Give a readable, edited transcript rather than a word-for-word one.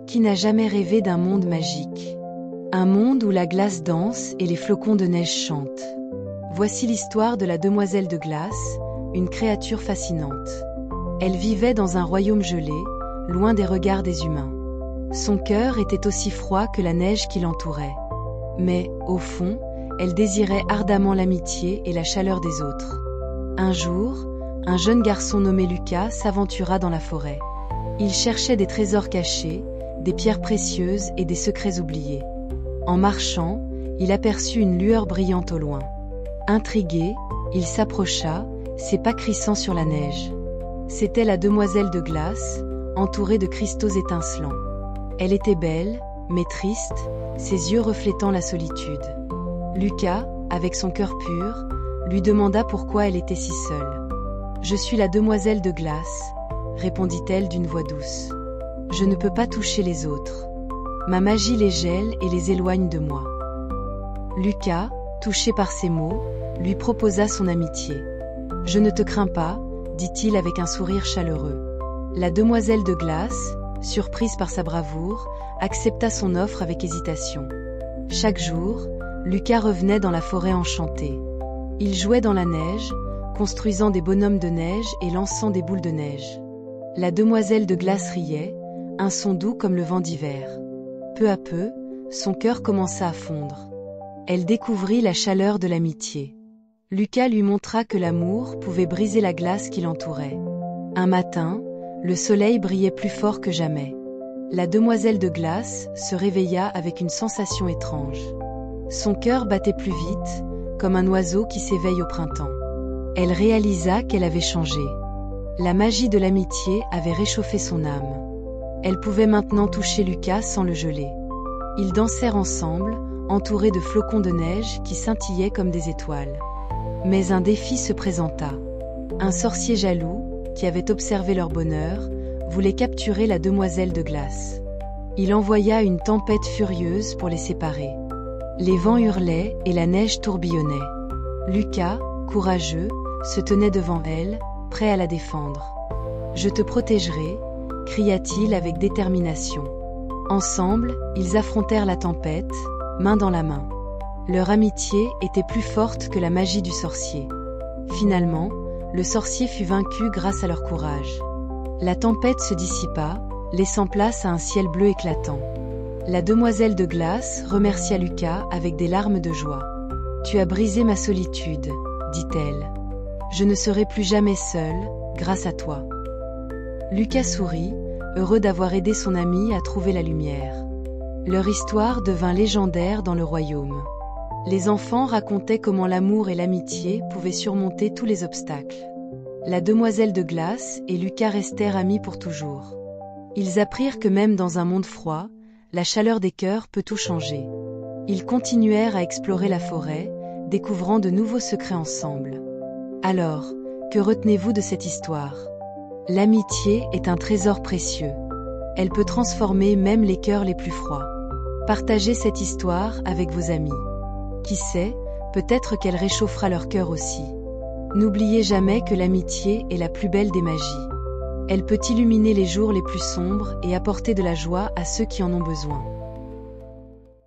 Qui n'a jamais rêvé d'un monde magique? Un monde où la glace danse et les flocons de neige chantent. Voici l'histoire de la demoiselle de glace, une créature fascinante. Elle vivait dans un royaume gelé, loin des regards des humains. Son cœur était aussi froid que la neige qui l'entourait. Mais, au fond, elle désirait ardemment l'amitié et la chaleur des autres. Un jour, un jeune garçon nommé Lucas s'aventura dans la forêt. Il cherchait des trésors cachés, des pierres précieuses et des secrets oubliés. En marchant, il aperçut une lueur brillante au loin. Intrigué, il s'approcha, ses pas crissant sur la neige. C'était la demoiselle de glace, entourée de cristaux étincelants. Elle était belle, mais triste, ses yeux reflétant la solitude. Lucas, avec son cœur pur, lui demanda pourquoi elle était si seule. « Je suis la demoiselle de glace », répondit-elle d'une voix douce. « Je ne peux pas toucher les autres. Ma magie les gèle et les éloigne de moi. » Lucas, touché par ces mots, lui proposa son amitié. « Je ne te crains pas », dit-il avec un sourire chaleureux. La demoiselle de glace, surprise par sa bravoure, accepta son offre avec hésitation. Chaque jour, Lucas revenait dans la forêt enchanté. Il jouait dans la neige, construisant des bonhommes de neige et lançant des boules de neige. La demoiselle de glace riait, un son doux comme le vent d'hiver. Peu à peu, son cœur commença à fondre. Elle découvrit la chaleur de l'amitié. Lucas lui montra que l'amour pouvait briser la glace qui l'entourait. Un matin, le soleil brillait plus fort que jamais. La demoiselle de glace se réveilla avec une sensation étrange. Son cœur battait plus vite, comme un oiseau qui s'éveille au printemps. Elle réalisa qu'elle avait changé. La magie de l'amitié avait réchauffé son âme. Elle pouvait maintenant toucher Lucas sans le geler. Ils dansèrent ensemble, entourés de flocons de neige qui scintillaient comme des étoiles. Mais un défi se présenta. Un sorcier jaloux, qui avait observé leur bonheur, voulait capturer la demoiselle de glace. Il envoya une tempête furieuse pour les séparer. Les vents hurlaient et la neige tourbillonnait. Lucas, courageux, se tenait devant elle, prêt à la défendre. « Je te protégerai », cria-t-il avec détermination. Ensemble, ils affrontèrent la tempête, main dans la main. Leur amitié était plus forte que la magie du sorcier. Finalement, le sorcier fut vaincu grâce à leur courage. La tempête se dissipa, laissant place à un ciel bleu éclatant. La demoiselle de glace remercia Lucas avec des larmes de joie. « Tu as brisé ma solitude, » dit-elle. « Je ne serai plus jamais seule, grâce à toi. » Lucas sourit, heureux d'avoir aidé son ami à trouver la lumière. Leur histoire devint légendaire dans le royaume. Les enfants racontaient comment l'amour et l'amitié pouvaient surmonter tous les obstacles. La demoiselle de glace et Lucas restèrent amis pour toujours. Ils apprirent que même dans un monde froid, la chaleur des cœurs peut tout changer. Ils continuèrent à explorer la forêt, découvrant de nouveaux secrets ensemble. Alors, que retenez-vous de cette histoire? L'amitié est un trésor précieux. Elle peut transformer même les cœurs les plus froids. Partagez cette histoire avec vos amis. Qui sait, peut-être qu'elle réchauffera leur cœur aussi. N'oubliez jamais que l'amitié est la plus belle des magies. Elle peut illuminer les jours les plus sombres et apporter de la joie à ceux qui en ont besoin.